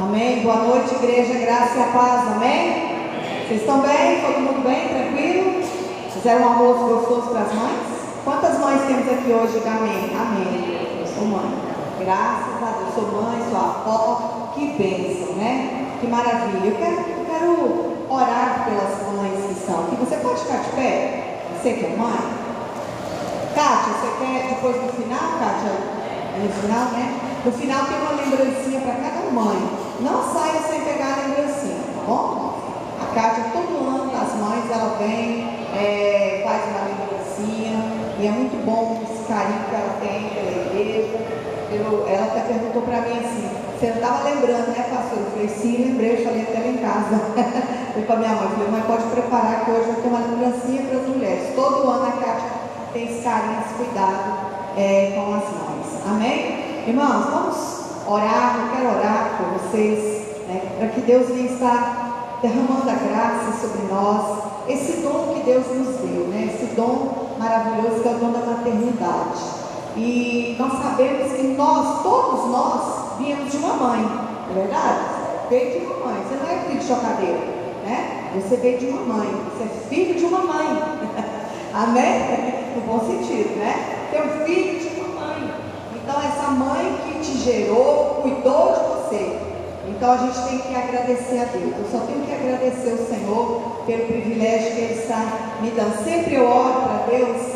Amém? Boa noite, igreja, graça e a paz, amém? Vocês estão bem? Todo mundo bem? Tranquilo? Fizeram um almoço gostoso para as mães? Quantas mães temos aqui hoje? Amém? Amém. Eu sou mãe. Graças a Deus, sou mãe, sou avó. Que bênção, né? Que maravilha. Eu quero orar pelas mães que estão aqui. Você pode ficar de pé? Você que é mãe? Kátia, você quer depois no final, Kátia? No final, né? No final tem uma lembrancinha para cada mãe. Não saia sem pegar a lembrancinha, tá bom? A Kátia, todo ano das mães, ela vem, faz uma lembrancinha. E é muito bom esse carinho que ela tem pela igreja. Ela até perguntou para mim assim: você não estava lembrando, né, pastor? Eu falei: sim, lembrei, eu falei até lá em casa. Fui para minha mãe, falei: mãe, pode preparar que hoje vai ter uma lembrancinha para as mulheres. Todo ano a Kátia tem esse carinho, esse cuidado com as mães. Amém? Irmãos, vamos orar. Eu quero orar por vocês, para que Deus venha estar derramando a graça sobre nós, esse dom que Deus nos deu, esse dom maravilhoso que é o dom da maternidade. E nós sabemos que todos nós viemos de uma mãe, não é verdade? Veio de uma mãe. Você não é filho de chocadeira, né? Você veio de uma mãe, você é filho de uma mãe. Amém? No bom sentido, né? Você é um filho de uma mãe. Então essa mãe que te gerou, cuidou de você. Então a gente tem que agradecer a Deus. Eu só tenho que agradecer ao Senhor pelo privilégio que Ele está me dando. Sempre eu oro para Deus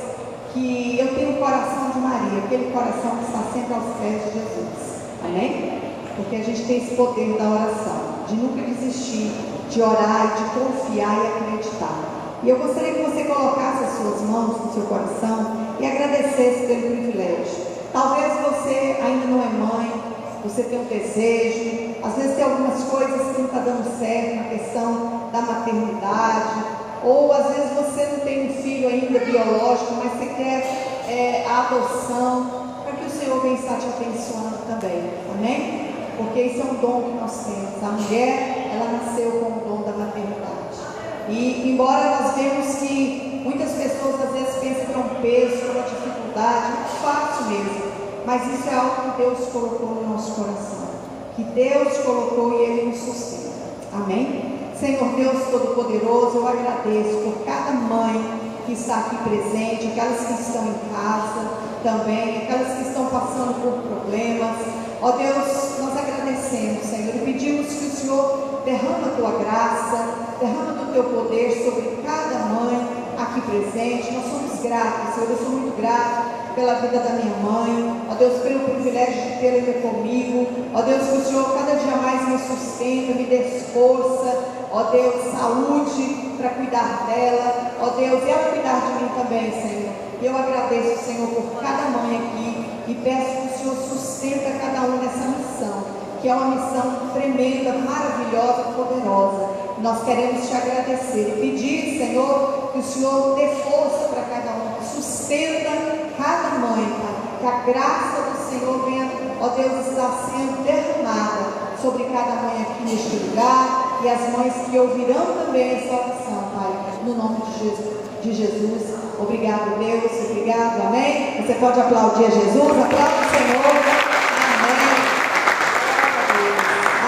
que eu tenho o coração de Maria, aquele coração que está sempre aos pés de Jesus. Amém? Porque a gente tem esse poder da oração, de nunca desistir, de orar, de confiar e acreditar. E eu gostaria que você colocasse as suas mãos no seu coração e agradecesse pelo privilégio. Talvez você ainda não é mãe, você tem um desejo, às vezes tem algumas coisas que não está dando certo na questão da maternidade, ou às vezes você não tem um filho ainda biológico, mas você quer a adoção, para que o Senhor venha estar te abençoando também, amém? Porque isso é um dom que nós temos. A mulher, ela nasceu com o dom da maternidade. E embora nós vemos que muitas pessoas às vezes pensam que é um peso, que é uma dificuldade, muito fácil mesmo, mas isso é algo que Deus colocou no nosso coração, que Deus colocou e Ele nos sustenta. Amém? Senhor Deus Todo-Poderoso, eu agradeço por cada mãe que está aqui presente, aquelas que estão em casa também, aquelas que estão passando por problemas. Ó Deus, nós agradecemos, Senhor, e pedimos que o Senhor derrama a Tua graça, derrama do Teu poder sobre cada mãe aqui presente. Nós somos gratos, Senhor, eu sou muito grato pela vida da minha mãe, ó Deus, pelo privilégio de tê-la aqui comigo, ó Deus, que o Senhor cada dia mais me sustenta, me dê força, ó Deus, saúde para cuidar dela, ó Deus, e ela cuidar de mim também, Senhor. E eu agradeço, Senhor, por cada mãe aqui, e peço que o Senhor sustenta cada um nessa missão, que é uma missão tremenda, maravilhosa, poderosa. Nós queremos te agradecer e pedir, Senhor, que o Senhor dê força para cada um, que sustenta cada mãe, Pai, que a graça do Senhor venha, ó Deus, estar sendo derramada sobre cada mãe aqui neste lugar, e as mães que ouvirão também essa oração, Pai, no nome de Jesus. Obrigado, Deus, obrigado, amém? Você pode aplaudir a Jesus, aplaude o Senhor, amém.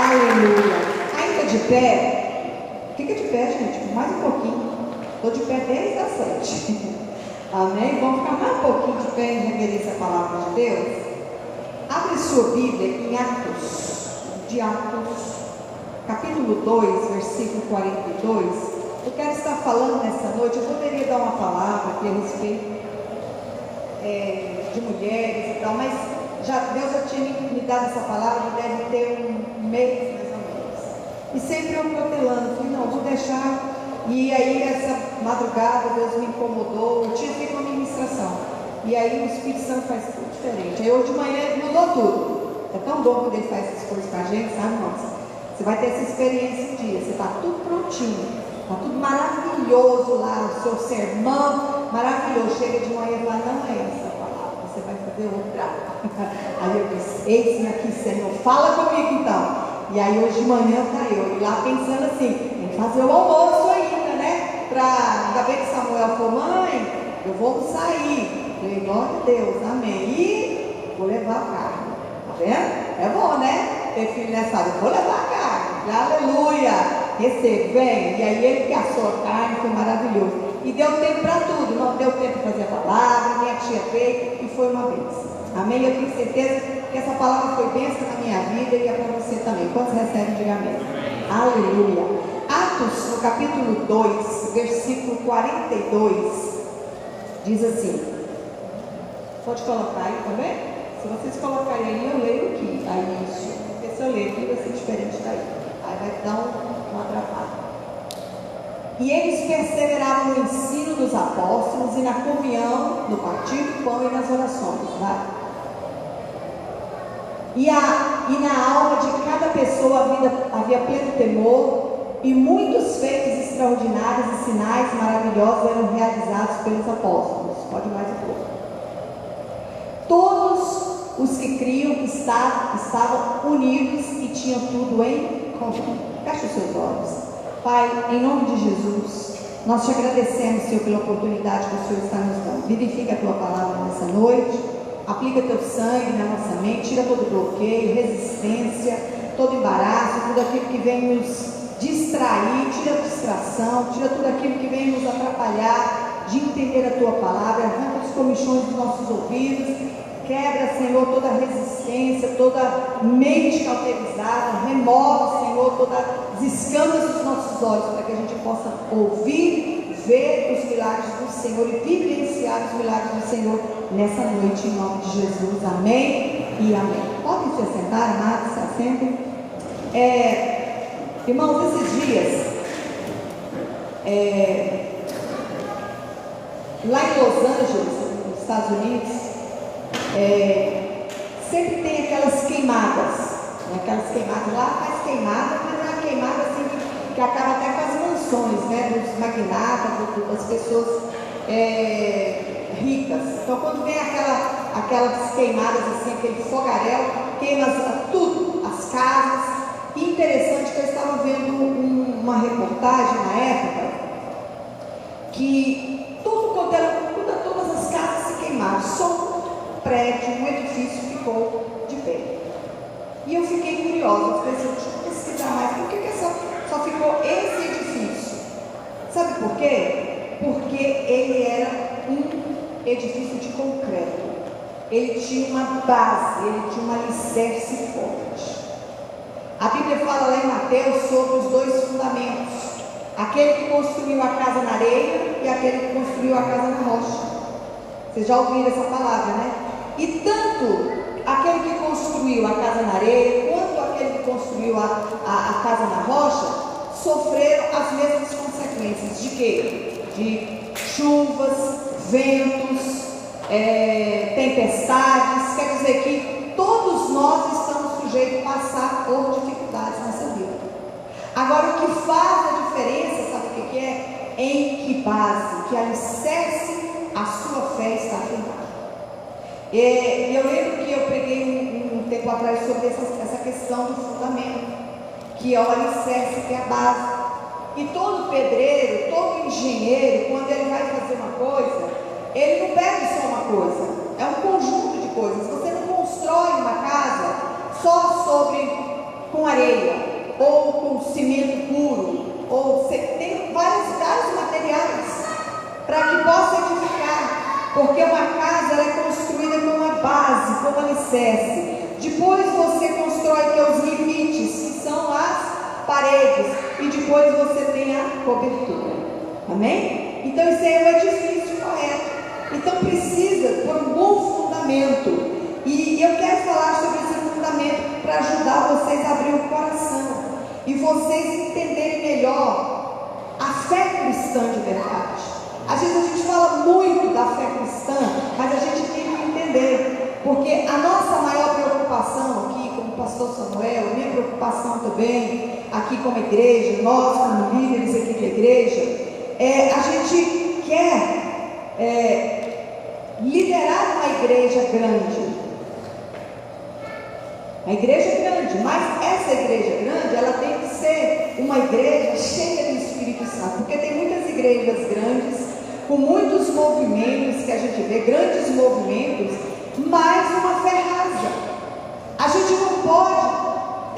Aleluia. Ainda de pé, fica de pé, gente, mais um pouquinho. Estou de pé desde as 7. Amém? Vamos ficar mais um pouquinho de pé em reverência à palavra de Deus. Abre sua Bíblia em Atos, capítulo 2, versículo 42. Eu quero estar falando nessa noite. Eu poderia dar uma palavra aqui a respeito de mulheres e tal, mas Deus já tinha me dado essa palavra, deve ter um mês mais ou menos. E sempre eu protelando, falei: não, vou deixar. E aí essa madrugada Deus me incomodou, eu tinha feito uma ministração, e aí o Espírito Santo faz tudo diferente. Aí hoje de manhã mudou tudo. É tão bom quando Ele faz essas coisas com a gente, sabe, irmãos? Você vai ter essa experiência um dia, você está tudo prontinho, está tudo maravilhoso lá, o seu sermão maravilhoso, chega de manhã e fala: não é essa a palavra, você vai fazer outra. Aí eu disse: eis-me aqui, Senhor, fala comigo então. E aí hoje de manhã está eu lá pensando assim, tem que fazer o almoço ainda, né? Ainda bem que Samuel falou: mãe, eu vou sair. Falei: glória a Deus, amém. E vou levar a carne, tá vendo? É bom, né? ter filho nessa área, eu vou levar a carne, aleluia, recebo, vem. E aí ele que assou a carne, foi maravilhoso. E deu tempo para tudo, não deu tempo para fazer a palavra, minha tia veio e foi uma bênção. Amém? Eu tenho certeza que essa palavra foi bênção na minha vida e é para você também. Quantos recebem, diga amém. Aleluia. Atos, no capítulo 2, versículo 42, diz assim. Pode colocar aí também? Se vocês colocarem aí, eu leio aqui. Aí isso. Porque se eu ler aqui vai ser diferente daí. Aí vai dar um atrapalho. E eles perseveravam no ensino dos apóstolos e na comunhão, no partir do pão e nas orações. Tá? E na alma de cada pessoa havia pleno temor, e muitos feitos extraordinários e sinais maravilhosos eram realizados pelos apóstolos. Pode mais um pouco. Todos os que criam estavam unidos e tinham tudo em comum. Feche os seus olhos. Pai, em nome de Jesus, nós te agradecemos, Senhor, pela oportunidade que o Senhor está nos dando. Vivifica a tua palavra nessa noite, aplica teu sangue na nossa mente, tira todo bloqueio, resistência, todo embaraço, tudo aquilo que vem nos distrair, tira a distração, tira tudo aquilo que vem nos atrapalhar de entender a tua palavra, arranca os comichões dos nossos ouvidos, quebra, Senhor, toda resistência, toda mente cauterizada, remove, Senhor, todas as escamas dos nossos olhos, para que a gente possa ouvir, ver os milagres do Senhor e vivenciar os milagres do Senhor nessa noite, em nome de Jesus. Amém e amém. Podem se assentar, amados, se assentem. Irmãos, esses dias, lá em Los Angeles, nos Estados Unidos, sempre tem aquelas queimadas, né? Aquelas queimadas lá, faz queimada, mas é uma queimada assim que acaba até com as mansões, né? Dos magnatas, das pessoas ricas. Então, quando vem aquelas queimadas assim, aquele fogaréu, queima tudo, as casas. E interessante que eu estava vendo uma reportagem na época que todas as casas se queimaram, só um prédio, um edifício ficou de pé. E eu fiquei curiosa, eu falei assim, deixa eu pesquisar mais, por que só ficou esse edifício? Sabe por quê? Porque ele era um edifício de concreto, ele tinha uma base, ele tinha um alicerce forte. A Bíblia fala lá em Mateus sobre os dois fundamentos, aquele que construiu a casa na areia e aquele que construiu a casa na rocha. Vocês já ouviram essa palavra, né? E tanto aquele que construiu a casa na areia, quanto aquele que construiu a casa na rocha, sofreram as mesmas consequências. De quê? De chuvas, ventos, tempestades. Quer dizer que todos nós estamos sujeitos a passar por dificuldades nessa vida. Agora, o que faz a diferença, sabe o que é? Em que base, que alicerce a sua fé está firmada. Eu lembro que eu preguei um tempo atrás sobre essa questão do fundamento, que é o alicerce, que é a base. E todo pedreiro, todo engenheiro, quando ele vai fazer uma coisa, ele não pega só uma coisa, é um conjunto de coisas. Você não constrói uma casa só com areia, ou com cimento puro, ou você tem vários materiais para que possa edificar, porque uma casa ela é construída com uma base, com um alicerce. Depois você constrói os limites, que são as paredes, e depois você tem a cobertura. Amém? Então isso aí é o edifício correto. Então precisa por um bom fundamento. E eu quero falar sobre esse fundamento para ajudar vocês a abrir o coração e vocês entenderem melhor a fé cristã de verdade. Às vezes a gente fala muito da fé cristã, mas a gente tem que entender, porque a nossa maior preocupação aqui, como pastor Samuel, a minha preocupação também aqui como igreja, nós como líderes aqui da igreja, a gente quer liderar uma igreja grande. A igreja é grande, mas essa igreja grande, ela tem que ser uma igreja cheia do Espírito Santo, porque tem muitas igrejas grandes, com muitos movimentos que a gente vê, grandes movimentos, mas uma fé rasa. A gente não pode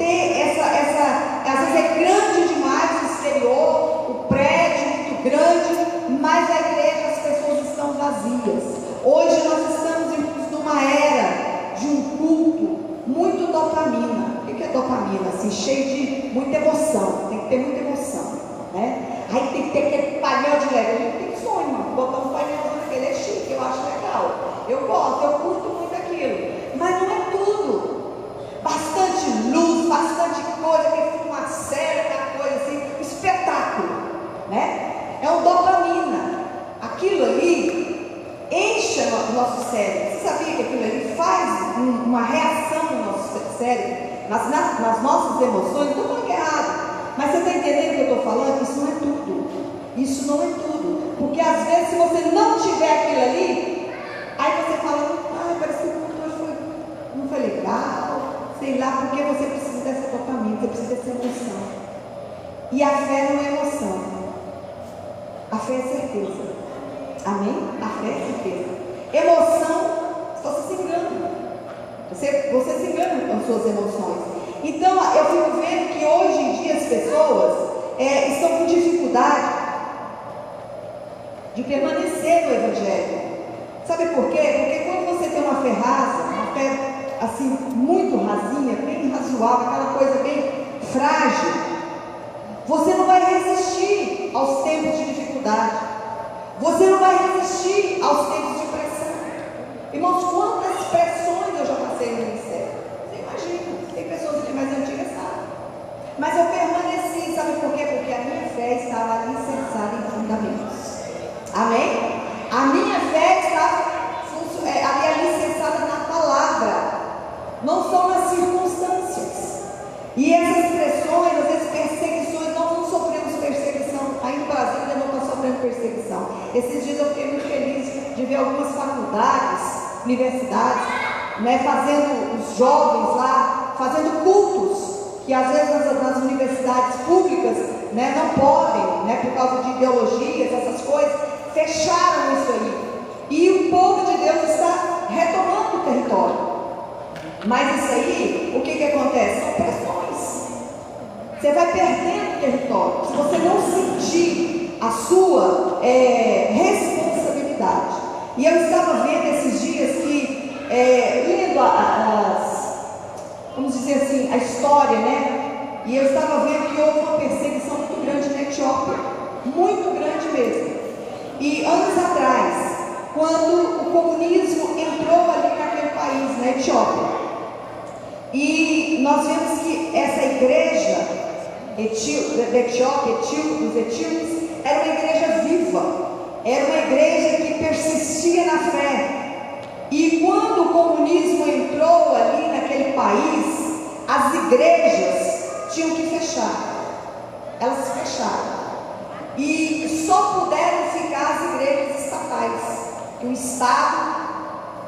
assim, cheio de muita emoção, tem que ter muita emoção, né? Aí tem que ter aquele painel de LED. A gente tem sonho, mano, botar um painelzinho daquele é chique, eu acho legal. Eu gosto, eu curto muito aquilo, mas não é tudo. Bastante luz, bastante coisa, que filma séria, aquela coisa assim, espetáculo, né? É um dopamina. Aquilo ali enche o nosso cérebro. Você sabia que aquilo ali faz uma reação no nosso cérebro, nas nossas emoções? Não estou falando que é errado, mas você está entendendo o que eu estou falando? Isso não é tudo. Isso não é tudo. Porque às vezes, se você não tiver aquilo ali, aí você fala, parece que o culto hoje não foi legal, sei lá, porque você precisa dessa dopamina, você precisa dessa emoção. E a fé não é emoção, a fé é certeza. Amém? A fé é certeza. Emoção, você se engana. Você se engana com as suas emoções. Então, eu fico vendo que hoje em dia as pessoas estão com dificuldade de permanecer no Evangelho. Sabe por quê? Porque quando você tem uma fé rasa, uma fé assim, muito rasinha, bem razoável, aquela coisa bem frágil, você não vai resistir aos tempos de dificuldade. Você não vai resistir aos tempos de pressão. Irmãos, quantas pressões eu já passei no ministério? Você imagina, tem pessoas aqui mais antigas, sabe? Mas eu permaneci, sabe por quê? Porque a minha fé estava alicerçada em fundamentos. Amém? A minha fé estava alicerçada na palavra, não são nas circunstâncias. E essas pressões, às vezes perseguições, nós não sofremos perseguição. Aí no Brasil ainda não está sofrendo perseguição. Esses dias eu fiquei muito feliz de ver algumas faculdades, universidades, né, fazendo os jovens lá, fazendo cultos, que às vezes nas universidades públicas, né, não podem, né, por causa de ideologias, essas coisas, fecharam isso aí. E o povo de Deus está retomando o território. Mas isso aí, o que acontece? São pressões. Você vai perdendo o território. Se você não sentir a sua responsabilidade. E eu estava vendo esses dias que, lendo vamos dizer assim, a história, né? E eu estava vendo que houve uma perseguição muito grande na Etiópia. Muito grande mesmo. E anos atrás, quando o comunismo entrou ali naquele país, na Etiópia, e nós vemos que essa igreja da Etiópia, dos etíopes, era uma igreja viva, era uma igreja que persistia na fé. E quando o comunismo entrou ali naquele país, as igrejas tinham que fechar, elas se fecharam, e só puderam ficar as igrejas estatais, que o Estado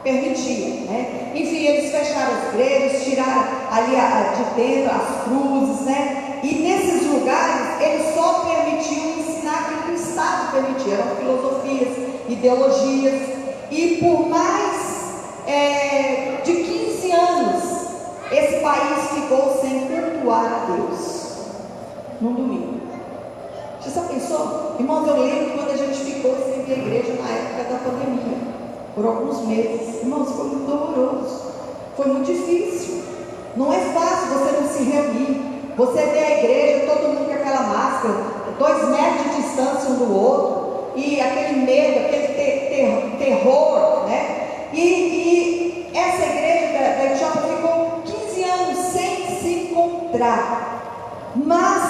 permitia, né? Enfim, eles fecharam as igrejas, tiraram ali de dentro as cruzes, né? E nesses lugares eles só permitiam ensinar aquilo que o Estado permitia, eram filosofias, ideologias. E por mais de 15 anos esse país ficou sem cultuar a Deus num domingo. Você já pensou? Irmãos, eu lembro quando a gente ficou sem ir à igreja na época da pandemia, por alguns meses. Irmãos, foi muito doloroso, foi muito difícil. Não é fácil você não se reunir, você vê a igreja, todo mundo com aquela máscara, 2 metros de distância um do outro, e aquele medo, aquele terror, né? E essa igreja da Etiópia ficou 15 anos sem se encontrar, mas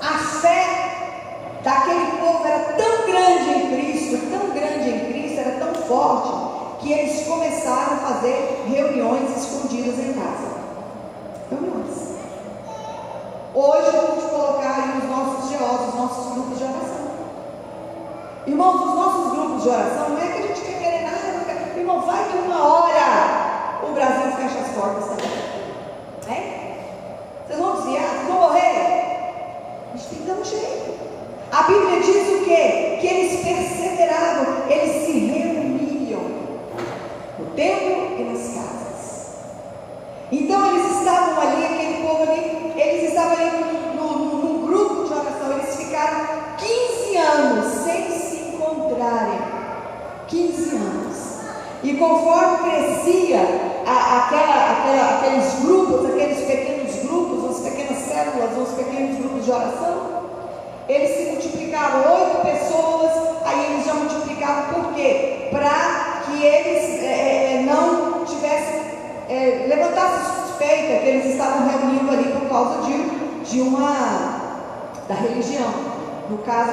a fé daquele povo era tão grande em Cristo, era tão forte, que eles começaram a fazer reuniões escondidas em casa. Reuniões. Hoje vamos colocar aí os nossos GOs, os nossos grupos de oração. Irmãos, os nossos grupos de oração, não é que a gente quer querer nada, irmão, vai que uma hora o Brasil fecha as portas também. Vocês vão desviar? Vocês vão morrer? A gente tem que dar um jeito. A Bíblia diz o quê? Que eles perseveravam, eles se reuniam no templo e nas casas. Então eles estavam ali, aquele povo ali, eles estavam ali num grupo de oração. Eles ficaram 15 anos sem se encontrarem. 15 anos. E conforme crescia aqueles grupos, aqueles pequenos grupos, as pequenas grupos de oração. Eles se multiplicavam, 8 pessoas, aí eles já multiplicavam, por quê? Para que eles não tivessem, levantassem suspeita que eles estavam reunindo ali por causa da religião, no caso,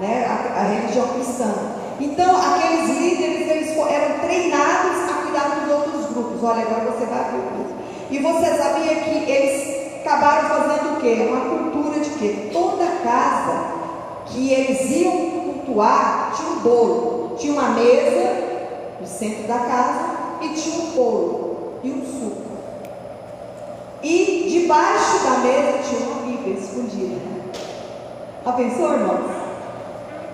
né, a religião cristã. Então, aqueles líderes, eles eram treinados a cuidar dos outros grupos. Olha, agora você vai ver o grupo. E você sabia que eles acabaram fazendo o quê? Uma cultura de quê? Toda casa que eles iam cultuar tinha um bolo, tinha uma mesa no centro da casa e tinha um bolo e um suco. E debaixo da mesa tinha uma Bíblia escondida. Já pensou, irmãos?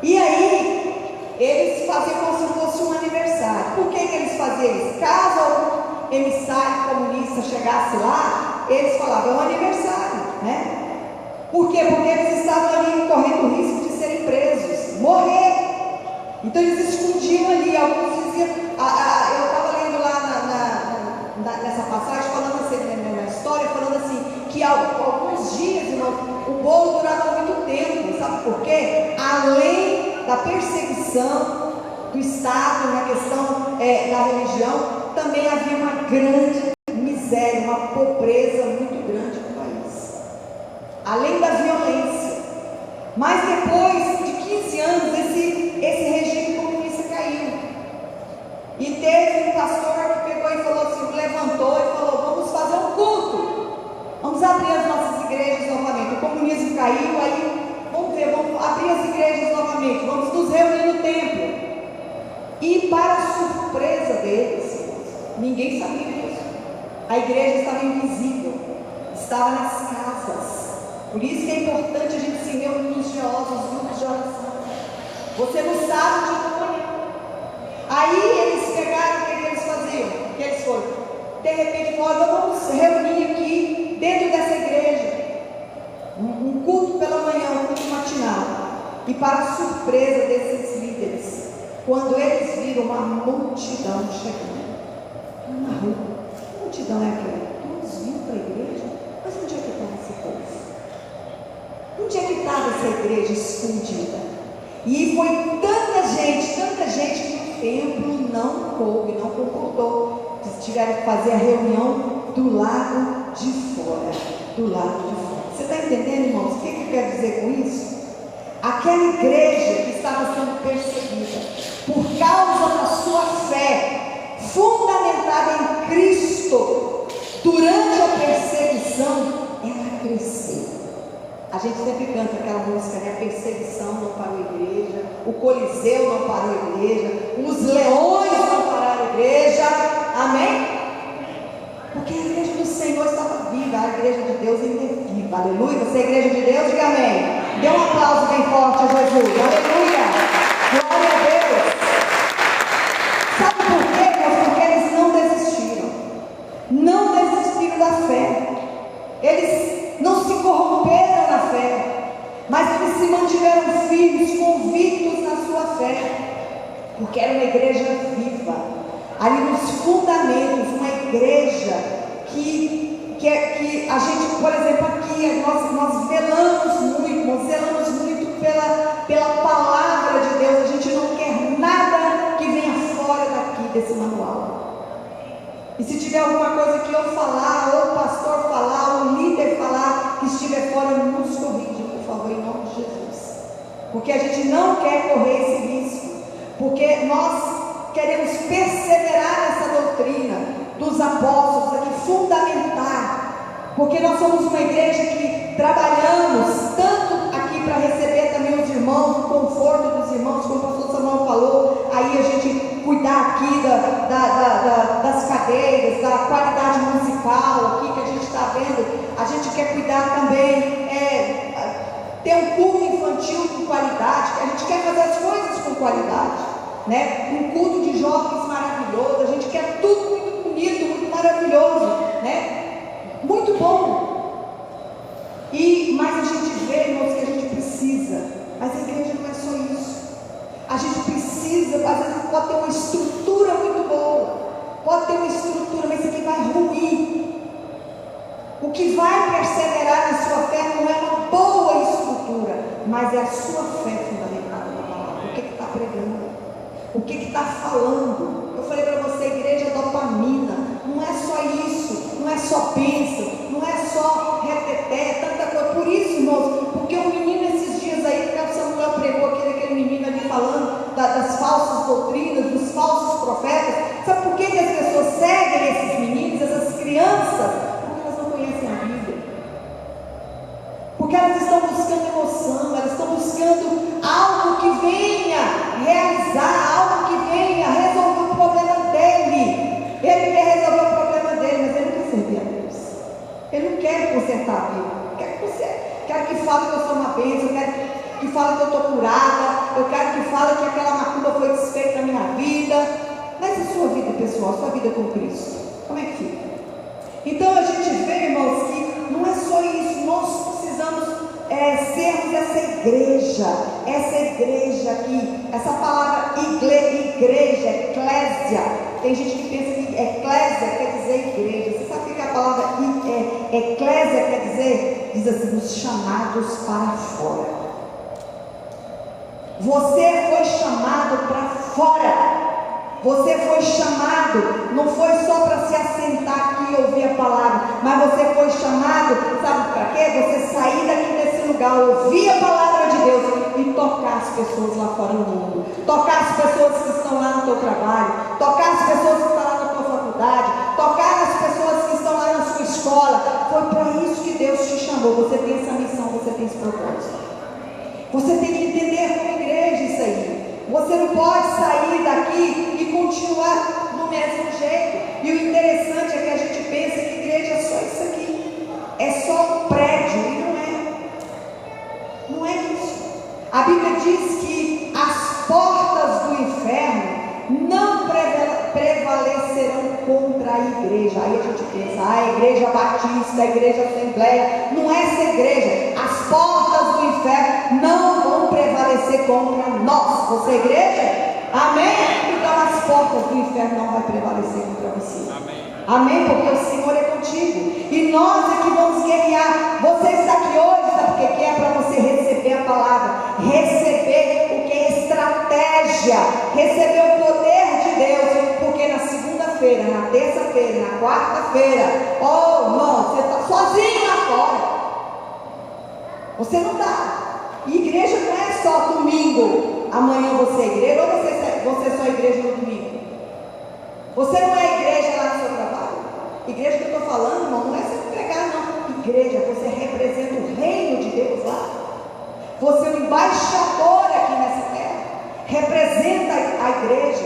E aí, eles faziam como se fosse um aniversário. Por que eles faziam isso? Caso algum emissário comunista chegasse lá, eles falavam, é um aniversário, né? Por quê? Porque eles estavam ali correndo o risco de serem presos, morrer. Então eles escondiam ali. Alguns diziam, eu estava lendo lá nessa passagem, falando assim, na história, falando assim, que alguns dias, irmão, o bolo durava muito tempo. Sabe por quê? Além da perseguição do Estado na questão da religião, também havia uma grande miséria, uma pobreza muito grande no país, além da violência. Mas depois de 15 anos, esse regime comunista caiu, e teve um pastor que pegou e falou assim, levantou e falou, vamos fazer um culto, vamos abrir as nossas igrejas novamente. O comunismo caiu, aí vamos ver, vamos abrir as igrejas novamente, vamos nos reunir no templo. E para surpresa deles, ninguém sabia disso. A igreja estava invisível, estava nas casas. Por isso que é importante a gente se reunir nos grupos de oração. Você não sabe de manhã. Aí eles pegaram, o que eles faziam? O que eles foram? De repente falaram, vamos reunir aqui dentro dessa igreja um culto pela manhã, um culto matinal. E para surpresa desses líderes, quando eles viram uma multidão chegando na rua, que multidão é aquela? Todos vinham para a igreja, mas onde é que estava esse povo? Onde é que estava essa igreja escondida? E foi tanta gente que o templo não coube, não concordou. Eles tiveram que fazer a reunião do lado de fora. Do lado de fora. Você está entendendo, irmãos? O que eu quero dizer com isso? Aquela igreja que estava sendo perseguida por causa da sua fé, fundamentada em Cristo, durante a perseguição, ela cresceu. A gente sempre canta aquela música, né? A perseguição não parou a igreja, o Coliseu não parou a igreja, os leões não pararam a igreja, amém? Porque a igreja do Senhor estava viva, a igreja de Deus ainda é viva, aleluia. Você é a igreja de Deus? Diga amém. Dê um aplauso bem forte a Jesus, aleluia, glória a Deus. Sabe por quê, irmãos? Porque eles não desistiram da fé, eles não se corromperam na fé, mas eles se mantiveram firmes, convictos na sua fé, porque era uma igreja viva, ali nos fundamentos, uma igreja que a gente, por exemplo, aqui nós zelamos muito pela palavra de Deus. A gente não quer nada que venha fora daqui desse manual. E se tiver alguma coisa que eu falar, ou o pastor falar, ou o líder falar, que estiver fora, nos corrija, por favor, em nome de Jesus. Porque a gente não quer correr esse risco, porque nós queremos perseverar nessa doutrina dos apóstolos, aqui fundamentar, porque nós somos uma igreja que trabalhamos tanto aqui para receber também os irmãos, o conforto dos irmãos, como o pastor Samuel falou, aí a gente cuidar aqui das cadeiras, da qualidade musical aqui que a gente está vendo. A gente quer cuidar também, ter um culto infantil com qualidade, a gente quer fazer as coisas com qualidade, né? Um culto de jovens maravilhoso, a gente quer tudo muito bonito, muito maravilhoso, né? Muito bom. Mas a gente vê, irmãos, que a gente precisa, mas a igreja não é só isso. A gente precisa, às vezes pode ter uma estrutura muito boa, pode ter uma estrutura, mas isso aqui vai ruir. O que vai perseverar na sua fé não é uma boa mas é a sua fé fundamentada na palavra. O que está pregando? O que está falando? Eu falei para você, igreja dopamina, não é só isso, não é só bênção, não é só reteté, tanta coisa. Por isso, irmãos, porque o menino esses dias aí, que o Samuel pregou aquele menino ali falando das falsas doutrinas, dos falsos profetas. Sabe por que as pessoas seguem esses meninos, essas crianças? Porque elas não conhecem a Bíblia. Porque elas estão buscando emoção, elas estão buscando algo que venha realizar, algo que venha resolver o problema dele. Ele quer resolver o problema dele, mas ele não quer servir a Deus. Ele não quer consertar a Bíblia. Quero que fale que eu sou uma bênção, eu quero que fale que eu estou curada, eu quero que fale que aquela macumba foi desfeita na minha vida. Mas a sua vida pessoal, a sua vida com Cristo, como é que fica? Então a gente vê, irmãos, que não é só isso, nós precisamos sermos essa igreja aqui, essa palavra igreja, eclésia. Tem gente que pensa que eclésia quer dizer igreja. Você sabe o que a palavra eclésia quer dizer? Diz assim, os chamados para fora. Você foi chamado para fora. Você foi chamado, não foi só para se assentar aqui e ouvir a palavra, mas você foi chamado, sabe para quê? Você sair daqui desse lugar, ouvir a palavra de Deus e tocar as pessoas lá fora no mundo, tocar as pessoas que estão lá no teu trabalho, tocar as pessoas que estão lá na tua faculdade, tocar as pessoas que estão lá na sua escola. Foi para isso que Deus te chamou. Você tem essa missão, você tem esse propósito. Você tem que entender como igreja isso aí. Você não pode sair daqui e continuar do mesmo jeito. E o interessante é que a gente pensa que igreja é só isso aqui, é só um prédio, e não é. Não é isso. A Bíblia diz que as portas do inferno não prevalecerão contra a igreja. Aí a gente pensa, a igreja batista, a igreja assembleia. Não é essa igreja. As portas do inferno não vão prevalecer contra nós. Você é igreja? Amém? Então as portas do inferno não vão prevalecer contra você. Amém? Porque o Senhor é contigo. E nós é que vamos guerrear. Você está aqui hoje, sabe o que é? Para você receber a palavra. Receber o que é estratégia. Receber o poder de Deus. Porque na segunda-feira, na terça-feira, na quarta-feira, oh irmão, você está sozinho lá fora. Você não está. E igreja não é só domingo. Amanhã você é igreja ou você é só igreja no domingo? Você não é igreja lá no seu trabalho? Igreja que eu estou falando, irmão, não é você pregar, não. Igreja, você representa o reino de Deus lá. Você é um embaixador aqui nessa terra. Representa a igreja.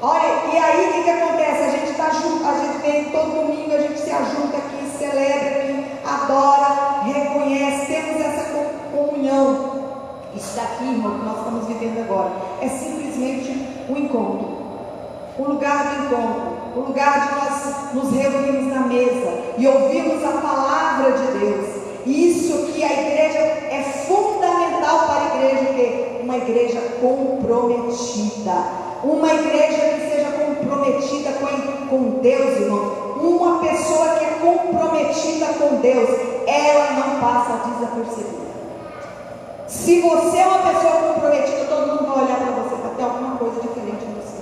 Olha, e aí o que acontece? A gente está junto, a gente vem todo domingo, a gente se ajunta aqui, celebra aqui, adora, reconhece, temos essa comunhão. Isso daqui, irmão, que nós estamos vivendo agora, é simplesmente um encontro. O lugar do encontro, o lugar de nós nos reunirmos na mesa e ouvirmos a palavra de Deus. E isso que a igreja é fundamental para a igreja, que uma igreja comprometida. Uma igreja que seja comprometida com Deus, irmão. Uma pessoa que é comprometida com Deus, ela não passa desapercebida. Se você é uma pessoa comprometida, todo mundo vai olhar para você para ter alguma coisa diferente em você.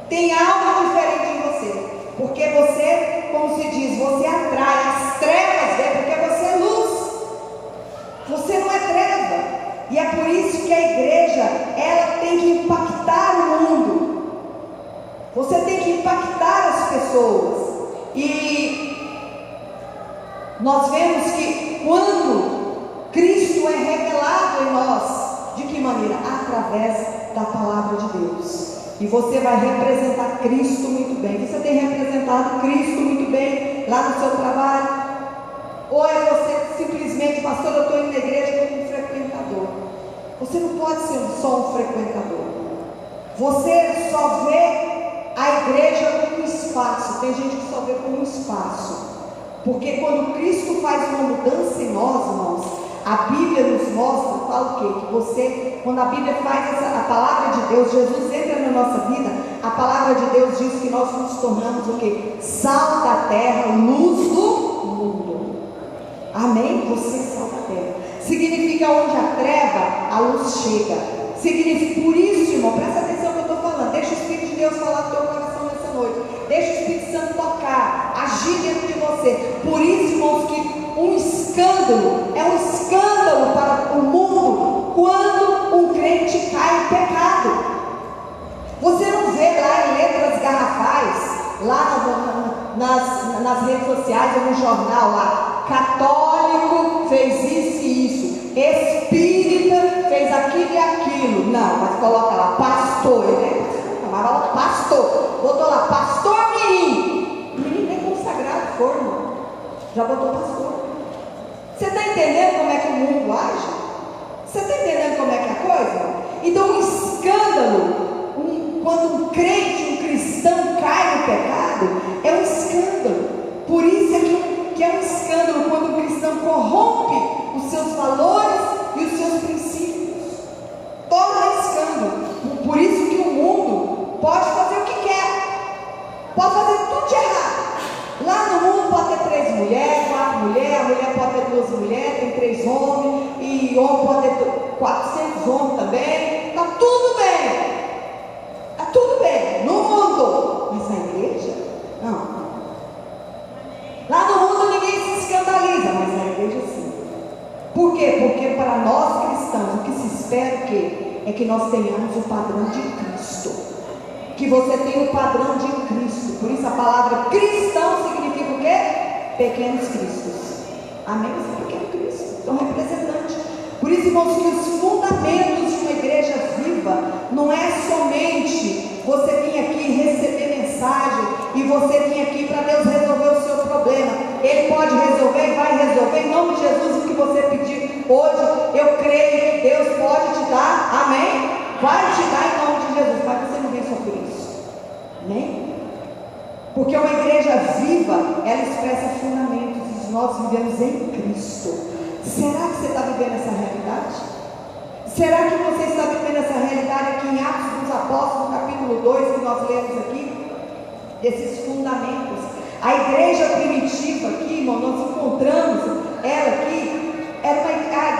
Tem algo diferente em você, porque você, como se diz, você atrai as trevas, né? Porque você é luz, você não é treva. E é por isso que a igreja, ela tem que impactar o mundo. Você tem que impactar as pessoas. E nós vemos que quando Cristo é revelado em nós, de que maneira? Através da palavra de Deus. E você vai representar Cristo muito bem. Você tem representado Cristo muito bem lá no seu trabalho? Ou é você simplesmente, pastor, eu estou indo na igreja como um frequentador? Você não pode ser só um frequentador. Você só vê a igreja como um espaço. Tem gente que só vê como um espaço. Porque quando Cristo faz uma mudança em nós, irmãos, a Bíblia nos mostra, fala o quê? Que você, quando a Bíblia faz a palavra de Deus, Jesus entra na nossa vida, a palavra de Deus diz que nós nos tornamos o quê? Sal da terra, luz do mundo. Amém? Você é sal da terra. Significa onde a treva, luz chega. Significa, por isso, irmão, presta atenção no que eu estou falando. Deixa o Espírito de Deus falar no teu coração nessa noite. Deixa o Espírito Santo tocar, agir dentro de você. Por isso, irmãos, que um escândalo é um escândalo para o mundo quando um crente cai em pecado. Você não vê lá em letras garrafais, lá nas redes sociais ou no jornal lá, católico fez isso e isso, espírita fez aquilo e aquilo. Não, mas coloca lá, pastor, chamava pastor, botou lá, pastor Mirim. Mirim nem consagrado for, irmão. Já botou pastor. Você está entendendo como é que o mundo age? Você está entendendo como é que é a coisa? Então um escândalo, quando um crente, um cristão cai no pecado, é um escândalo. Por isso é que é um escândalo quando um cristão corrompe os seus valores e os seus princípios. Torna escândalo. Por isso que o mundo pode fazer o que quer, pode fazer tudo de errado. Lá no mundo pode ter 3 mulheres, 4 mulheres, a mulher pode ter 2 mulheres, tem 3 homens, e homem pode ter 400 homens também. Está tudo bem. Está tudo bem no mundo, mas na igreja, não. Lá no mundo ninguém se escandaliza, mas na igreja sim. Por quê? Porque para nós cristãos, o que se espera o quê? É que nós tenhamos o padrão de Cristo. Que você tenha o padrão de Cristo. Por isso a palavra cristão significa o quê? Pequenos cristos. Amém? Você é pequeno Cristo, é um representante. Por isso, irmãos, que os fundamentos de uma igreja viva não é somente você vir aqui receber mensagem e você vir aqui para Deus resolver o seu problema. Ele pode resolver e vai resolver em nome de Jesus o que você pedir hoje. Eu creio que Deus pode te dar, amém? Vai te dar em nome de Jesus, mas você não vem só por isso, amém? Porque uma igreja viva, ela expressa fundamentos e nós vivemos em Cristo. Será que você está vivendo essa realidade? Será que você está vivendo essa realidade aqui em Atos dos Apóstolos, capítulo 2, que nós lemos aqui? Desses fundamentos. A igreja primitiva aqui, irmão, nós encontramos ela aqui, a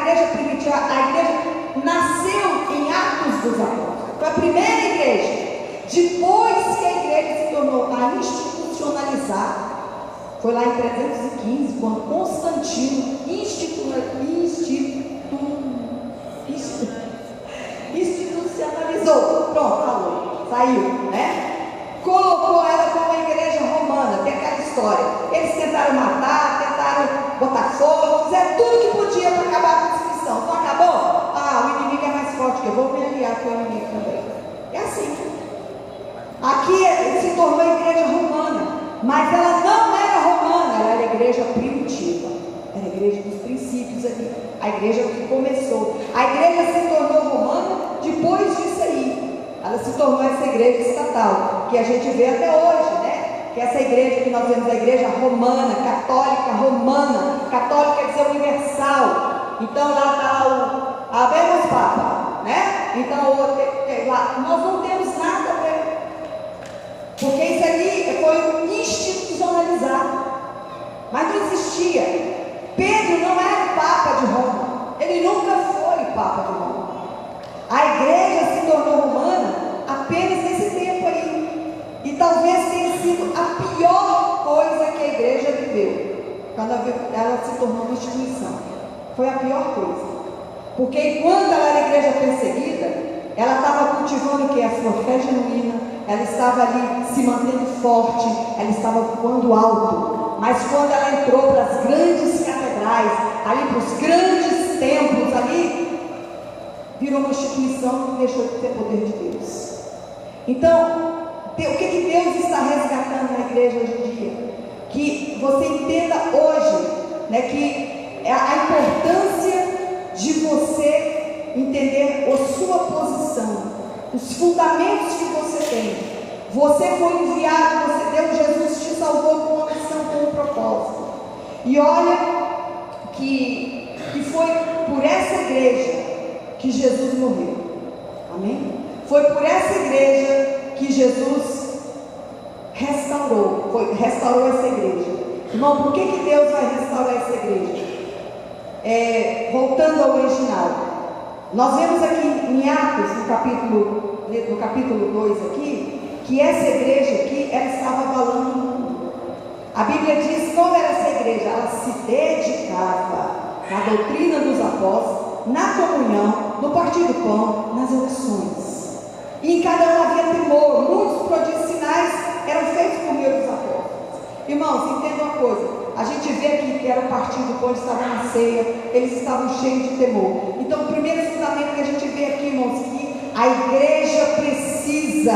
igreja primitiva, a igreja nasceu em Atos dos Apóstolos. Foi a primeira igreja. Depois que a igreja se tornou a institucionalizar, foi lá em 315, quando Constantino institucionalizou, pronto, falou, saiu, né? Colocou ela como a igreja romana, que é aquela história. Eles tentaram matar, tentaram botar fogo, fizeram tudo que podia para acabar com os cristãos. Não acabou? Ah, o inimigo é mais forte que eu, vou me aliar com o inimigo também. É assim. Aqui se tornou a igreja romana, mas ela não era romana, ela era a igreja primitiva, era a igreja dos princípios ali, a igreja que começou. A igreja se tornou romana depois disso aí. Ela se tornou essa igreja estatal, que a gente vê até hoje, né? Que essa igreja que nós vemos, a igreja romana, católica romana, católica quer dizer universal. Então lá está o Habemus Papa, né? Então lá, nós não temos nada a ver, porque isso ali foi institucionalizado, mas não existia. Pedro não era o Papa de Roma, ele nunca foi o Papa de Roma. A igreja se tornou romana apenas nesse tempo aí, e talvez tenha sido a pior coisa que a igreja viveu, quando ela se tornou uma instituição. Foi a pior coisa, porque enquanto ela era igreja perseguida, ela estava cultivando o que? A sua fé genuína, ela estava ali se mantendo forte, ela estava voando alto. Mas quando ela entrou para as grandes catedrais, ali para os grandes templos ali, virou uma instituição que deixou de ter poder de Deus. Então, o que Deus está resgatando na igreja hoje em dia? Que você entenda hoje, né, que é a importância de você entender a sua posição, os fundamentos que você tem. Você foi enviado, Jesus te salvou com uma missão, com um propósito. E olha que foi por essa igreja que Jesus morreu. Amém? Foi por essa igreja que Jesus restaurou essa igreja. Irmão, por que Deus vai restaurar essa igreja? Voltando ao original, Nós vemos aqui em Atos, no capítulo 2 aqui, que essa igreja aqui, ela estava abalando o mundo. A Bíblia diz como era essa igreja, ela se dedicava na doutrina dos apóstolos, na comunhão, no partir do pão, nas orações. E em cada um havia temor, muitos prodígios sinais eram feitos por meio dos apóstolos. Irmãos, entenda uma coisa, a gente vê aqui que era o partir do pão, estava na ceia, eles estavam cheios de temor. Então, o primeiro fundamento que a gente vê aqui, irmãos, que a igreja precisa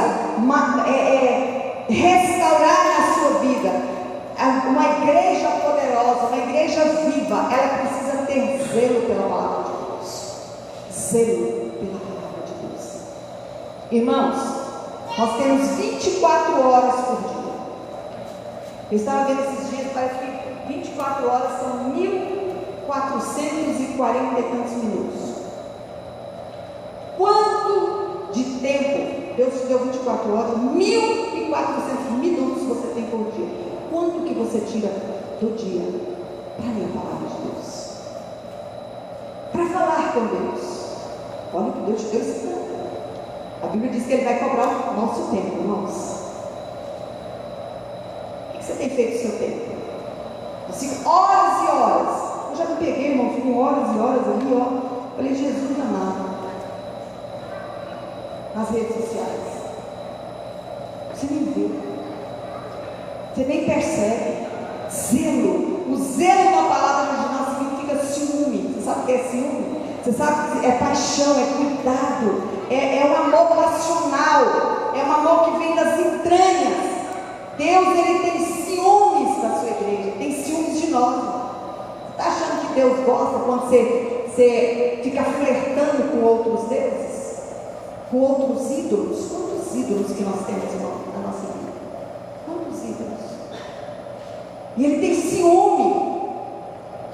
restaurar na sua vida. Uma igreja poderosa, uma igreja viva, ela precisa ter zelo pela palavra de Deus. Zelo pela palavra de Deus. Irmãos, nós temos 24 horas por dia. Eu estava vendo esses dias, parece que 24 horas são 1.440 e tantos minutos. Quanto de tempo Deus te deu 24 horas, 1.400 minutos você tem por dia? Quanto que você tira do dia para ler a palavra de Deus? Para falar com Deus? Olha o que Deus te deu esse tempo. A Bíblia diz que Ele vai cobrar o nosso tempo, irmãos. O que você tem feito com o seu tempo? Assim, horas e horas. Eu já me peguei, irmão, fico horas e horas ali, ó. Falei, Jesus amado. Nas redes sociais. Você nem vê. Você nem percebe. Zelo. O zelo na palavra original significa ciúme. Você sabe o que é ciúme? Você sabe que é paixão, é cuidado, é um amor passional, é um amor que vem das entranhas. Deus, Ele tem ciúmes da sua igreja, tem ciúmes de nós. Você está achando que Deus gosta quando você fica flertando com outros deuses? Com outros ídolos? Quantos ídolos que nós temos na nossa vida? Quantos ídolos? E Ele tem ciúme.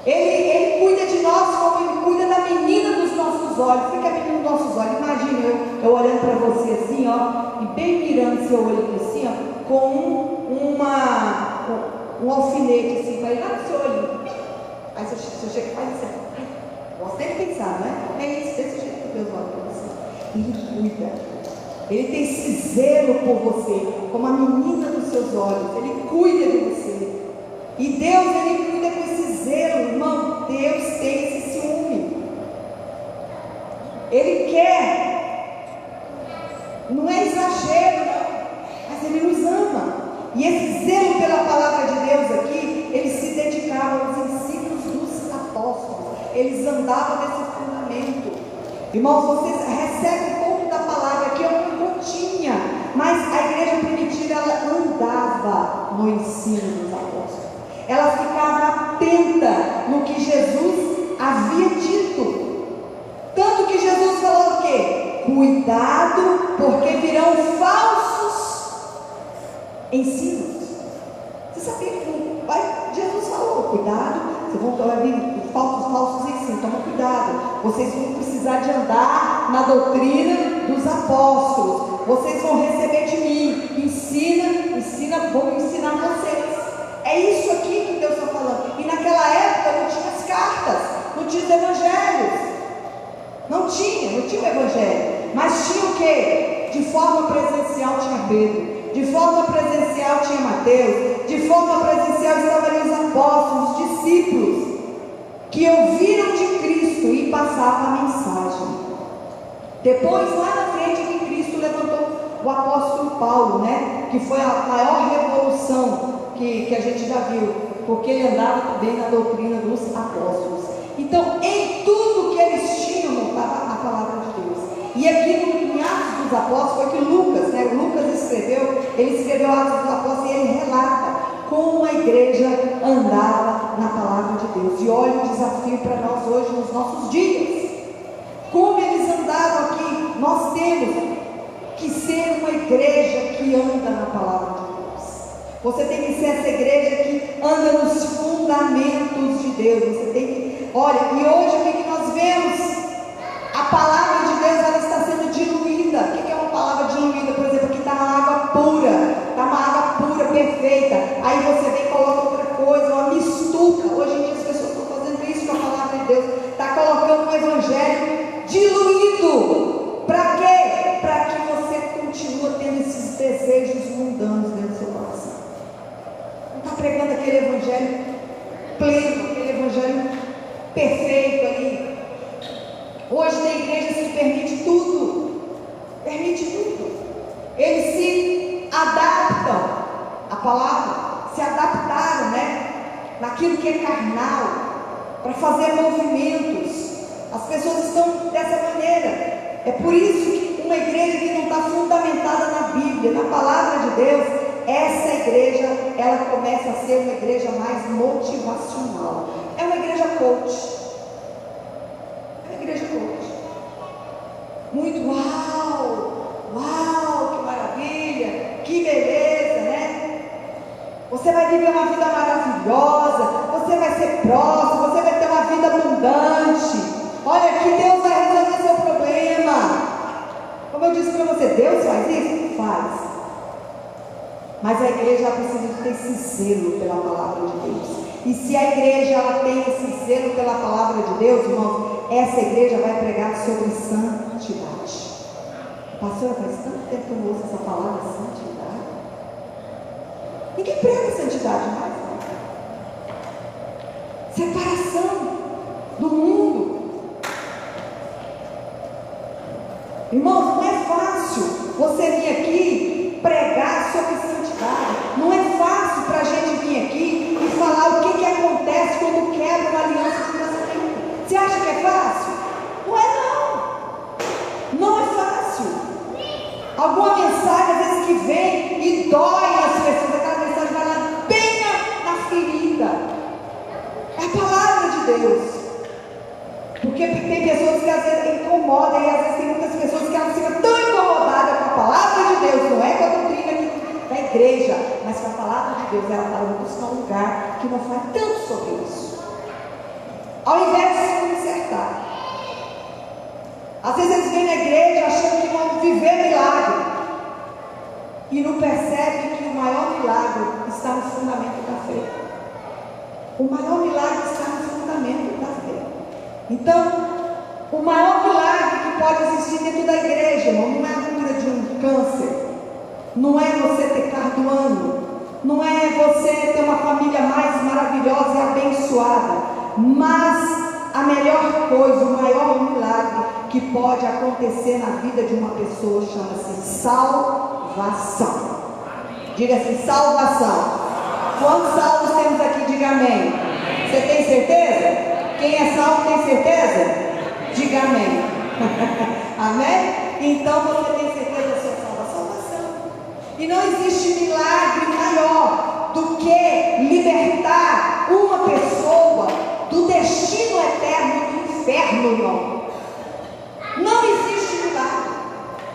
Ele cuida de nós como Ele cuida da menina dos nossos olhos. Fica a menina dos nossos olhos. Imagina eu olhando para você assim, ó, e bem mirando seu olho aqui assim, ó, com um alfinete assim, vai lá no seu olho. Aí você chega e faz assim. Gosto nem de pensar, né? É isso, desse jeito que Deus olha para você. Ele cuida. Ele tem esse zelo por você, como a menina dos seus olhos. Ele cuida de você. E Deus, Ele cuida com esse zelo, irmão. Deus tem esse ciúme. Ele quer. Não é exagero, não. Mas Ele nos ama. E esse zelo pela palavra de Deus aqui, eles se dedicavam aos ensinos dos apóstolos. Eles andavam nesse fundamento. Irmãos, vocês recebem um pouco da palavra que eu não tinha. Mas a igreja primitiva, ela andava no ensino dos apóstolos. Ela ficava atenta no que Jesus havia dito. Tanto que Jesus falou o quê? Cuidado, porque virão falsos ensinos. Você sabia que Jesus falou, cuidado, vocês vão vir falsos ensinos, toma cuidado. Vocês vão precisar de andar na doutrina dos apóstolos. Vocês vão receber de mim. Ensina, vou ensinar vocês. É isso aqui que Deus está falando. E naquela época não tinha as cartas, não tinha os evangelhos. Não tinha o evangelho. Mas tinha o quê? De forma presencial tinha Pedro. De forma presencial tinha Mateus. De forma presencial estavam ali os apóstolos, os discípulos, que ouviram de Cristo e passavam a mensagem. Depois, lá na frente, que Cristo levantou o apóstolo Paulo, né? Que foi a maior revolução que a gente já viu, porque ele andava também na doutrina dos apóstolos. Então, em tudo que eles tinham, estava a palavra de Deus. E aqui em Atos dos Apóstolos, foi que Lucas, né? Lucas escreveu Atos dos Apóstolos e ele relata como a igreja andava na palavra de Deus. E olha o desafio para nós hoje, nos nossos dias. Como eles andavam aqui, nós temos que ser uma igreja que anda na palavra de Deus. Você tem que ser essa igreja que anda nos fundamentos de Deus. Você tem que, olha, e hoje o que nós vemos? A palavra de Deus, ela está sendo diluída. O que é uma palavra diluída? Por exemplo, aqui está uma água pura, está uma água pura, perfeita. Aí você vem e coloca outra coisa, uma mistura. Hoje em dia as pessoas estão fazendo isso com a palavra de Deus. Está colocando um evangelho diluído. pleno, aquele evangelho perfeito ali. Hoje tem igrejas que permite tudo, eles se adaptam à palavra, se adaptaram, né, naquilo que é carnal, para fazer movimentos. As pessoas estão dessa maneira. É por isso que uma igreja que não está fundamentada na Bíblia, na palavra de Deus, essa igreja, ela começa a ser uma igreja mais motivacional. É uma igreja coach. Muito uau, que maravilha, que beleza, né? Você vai viver uma vida maravilhosa, você vai ser próspero, você vai ter uma vida abundante. Olha aqui, Deus vai resolver seu problema. Como eu disse para você, Deus faz isso? Faz. Mas a igreja precisa ter esse zelo pela palavra de Deus. E se a igreja ela tem esse zelo pela palavra de Deus, irmãos, essa igreja vai pregar sobre santidade. Pastora, faz tanto tempo que eu não ouço essa palavra, santidade. Ninguém prega santidade mais, né? Separação do mundo. Irmãos, não é fácil você vir aqui pregar sobre santidade. Não é fácil para a gente vir aqui e falar o que acontece quando quebra uma aliança de casamento. Você acha que é fácil? Não é não. Não é fácil. Alguma mensagem às vezes que vem e dói nas pessoas, aquela mensagem vai lá bem na ferida. É a palavra de Deus. Porque tem pessoas que às vezes incomodam, e às vezes tem muitas pessoas que elas ficam tão incomodadas com a palavra de Deus, não é com a doutrina aqui da igreja, mas com a palavra de Deus, ela está buscando um lugar que não faz tanto sobre isso. Ao invés de se consertar. Às vezes eles vêm na igreja achando que vão viver milagre, e não percebem que o maior milagre está no fundamento da fé. O maior milagre está no fundamento da fé. Então, o maior milagre que pode existir dentro da igreja, irmão, não é a cura de um câncer, não é você ter carro do ano, não é você ter uma família mais maravilhosa e abençoada, mas a melhor coisa, o maior milagre que pode acontecer na vida de uma pessoa chama-se salvação. Diga assim, salvação. Quantos salvos temos aqui? Diga amém. Você tem certeza? Quem é salvo tem certeza? Diga amém. Amém? Então você tem certeza da sua salvação. E não existe milagre maior do que libertar uma pessoa do destino eterno do inferno, irmão. Não existe milagre.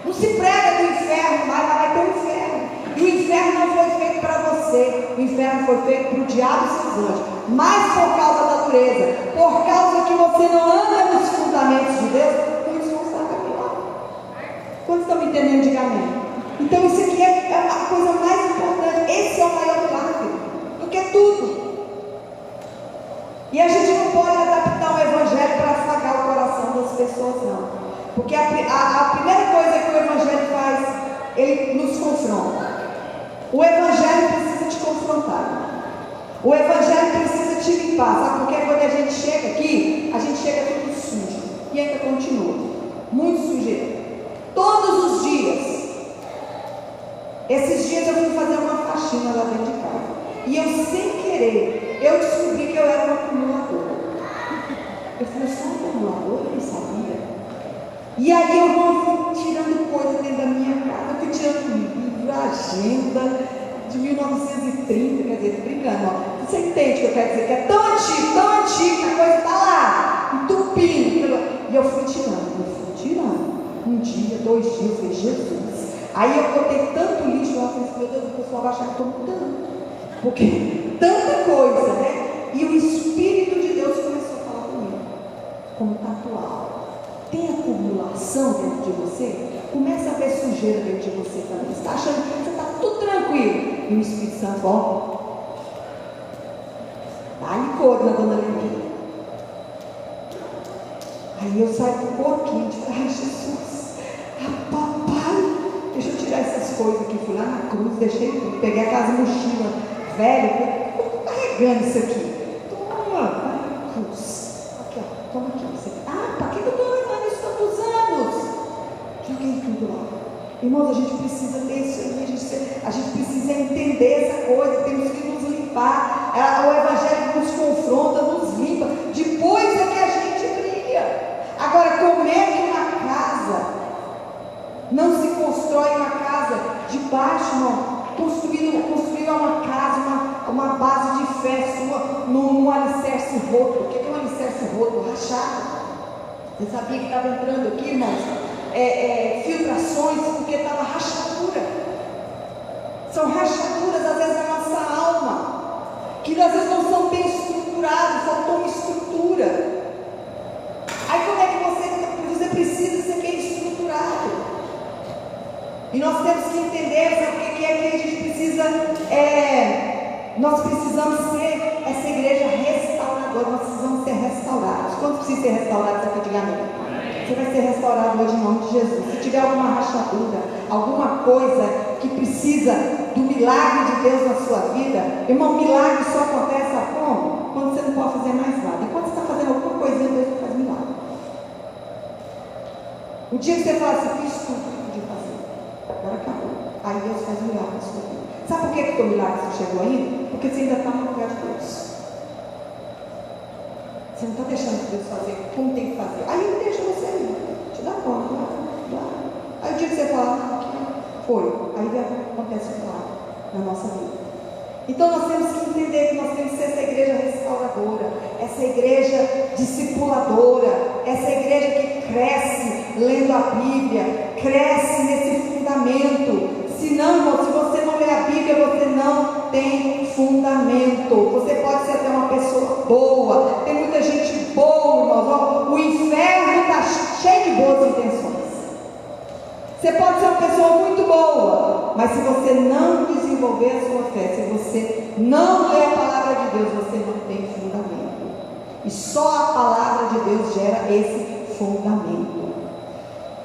Não se prega do inferno, mas vai ter um inferno. E o inferno não foi feito para você. O inferno foi feito para o diabo e seus anjos. Mas por causa da dureza, por causa que você não anda nos fundamentos de Deus, muitos vão estar caminhando. Quantos estão me entendendo? Diga amém. Então isso aqui é a coisa mais importante. Esse é o maior milagre do que tudo. E a gente não pode adaptar o evangelho para afagar o coração das pessoas, não. Porque a primeira coisa que o evangelho faz, ele nos confronta. O evangelho precisa te confrontar. O evangelho precisa te limpar. Sabe? Porque quando a gente chega aqui, a gente chega tudo sujo. E ainda continua. Muito sujeira. Todos os dias. Esses dias eu fui fazer uma faxina lá dentro de casa. E eu, sem querer, eu descobri que eu era uma acumuladora. Eu falei, eu sou uma acumuladora? Eu não sabia. E aí eu vou tirando coisa dentro da minha casa. Eu fui tirando livro, agenda de 1930, quer dizer, brincando, ó. Você entende o que eu quero dizer? Que é tão antigo, que a coisa está lá, entupindo. E eu fui tirando. Um dia, 2 dias, eu falei, Jesus. Aí eu botei tanto lixo, eu falei, meu Deus, o pessoal vai achar que eu estou mudando. Porque tanta coisa, né? E o Espírito de Deus começou a falar comigo. Como está atual. Tem acumulação dentro de você? Começa a ver sujeira dentro de você também. Você está achando que você está tudo tranquilo. E o Espírito Santo, ó, dá-lhe cor na dona Leonina. Aí eu saio com um pouquinho de ai Jesus, papai, deixa eu tirar essas coisas aqui. Fui lá na cruz, deixei tudo, peguei aquelas mochilas velhas, estou carregando isso aqui. Estou cruz. Aqui, ó, toma aqui. Para que eu estou levando isso tantos anos? Joguei tudo lá. Irmãos, a gente precisa ter isso, a gente precisa entender essa coisa, temos que nos limpar. O Evangelho nos confronta, nos limpa. Depois é que a gente brilha. Agora, como é que uma casa não se constrói uma casa de baixo, não? Construir uma casa, uma base de fé sua num alicerce roto. O que é um alicerce roto? Rachado. Você sabia que estava entrando aqui, irmãos? Filtrações, porque estava rachadura. São rachaduras, às vezes, da nossa alma, que às vezes não são bem estruturadas, faltou uma estrutura. Aí como é que você precisa ser bem estruturado? E nós temos que entender, sabe o que é que a gente precisa, nós precisamos ser essa igreja restauradora, nós precisamos ser restaurados. Quantos precisam ser restaurados aqui? Diga amém. Você vai ser restaurado hoje em nome de Jesus. Se tiver alguma rachadura, alguma coisa que precisa do milagre de Deus na sua vida, irmão, milagre só acontece como? Quando você não pode fazer mais nada. Enquanto você está fazendo alguma coisinha, Deus não faz milagre. O dia que você fala assim, fiz tudo que eu podia fazer, agora acabou. Aí Deus faz milagre na sua vida. Sabe por que o milagre não chegou ainda? Porque você ainda está no lugar de Deus. Você não está deixando Deus fazer como tem que fazer. Aí Ele deixa você ir, te dá conta, lá. Aí o dia que você fala, foi. Aí acontece o milagre na nossa vida. Então nós temos que entender que nós temos que ser essa igreja restauradora, essa igreja discipuladora, essa igreja que cresce lendo a Bíblia, cresce nesse fundamento. Senão, irmão, se você não lê a Bíblia, você não tem fundamento. Você pode ser até uma pessoa boa, tem muita gente boa, irmãos. O inferno está cheio de boas intenções. Você pode ser uma pessoa muito boa, mas se você não desenvolver a sua fé, se você não ler a palavra de Deus, você não tem fundamento. E só a palavra de Deus gera esse fundamento.